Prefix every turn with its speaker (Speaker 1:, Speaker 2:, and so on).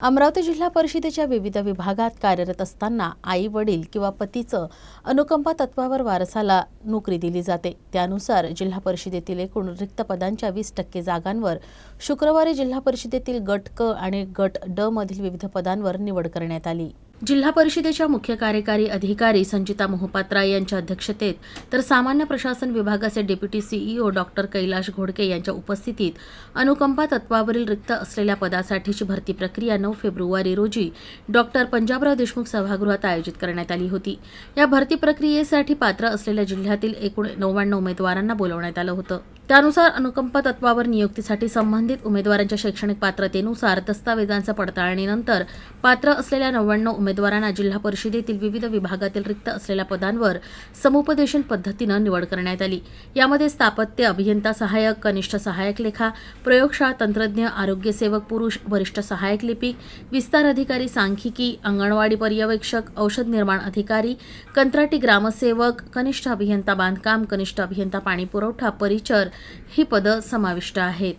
Speaker 1: अमरावती जिल्हा परिषदेच्या विविध विभागात कार्यरत असताना आई वडील किंवा पतीचं अनुकंपा तत्वावर वारसाला नोकरी दिली जाते। त्यानुसार जिल्हा परिषदेतील एकूण रिक्त पदांच्या 20% जागांवर शुक्रवारी जिल्हा परिषदेतील गट क आणि गट ड मधील विविध पदांवर निवड करण्यात आली। जिल्हा परिषदेच्या मुख्य कार्यकारी अधिकारी संचिता मोहपात्रा यांच्या अध्यक्षतेत तर सामान्य प्रशासन विभागाचे deputy CEO doctor Kailash Ghodke यांच्या उपस्थितीत अनुकंपा तत्वावरील रिक्त असलेल्या पदासाठीची भरती प्रक्रिया 9 फेब्रुवारी रोजी डॉक्टर पंजाबराव देशमुख सभागृहात आयोजित करण्यात आली होती। या भरती प्रक्रियेसाठी पात्र असलेल्या जिल्ह्यातील एकूण 99 उमेदवारांना बोलवण्यात आलं होतं। त्यानुसार अनुकंपा तत्वावर नियुक्तीसाठी संबंधित उमेदवारांच्या शैक्षणिक पात्रतेनुसार दस्तावेजांच्या पडताळणीनंतर पात्र असलेल्या 99 उमेदवारांना जिल्हा परिषदेतील विविध विभागातील रिक्त असलेल्या पदांवर समुपदेशन पद्धतीने निवड करण्यात आली। यामध्ये स्थापत्य अभियंता सहाय्यक, कनिष्ठ सहाय्यक लेखा, प्रयोगशाळा तंत्रज्ञ, आरोग्य सेवक पुरुष, वरिष्ठ सहाय्यक लिपिक, विस्तार अधिकारी सांख्यिकी, अंगणवाडी पर्यवेक्षक, औषध निर्माण अधिकारी, कंत्राटी ग्रामसेवक, कनिष्ठ अभियंता बांधकाम, कनिष्ठ अभियंता पाणी पुरवठा, परिचर ही पदं समाविष्ट आहेत।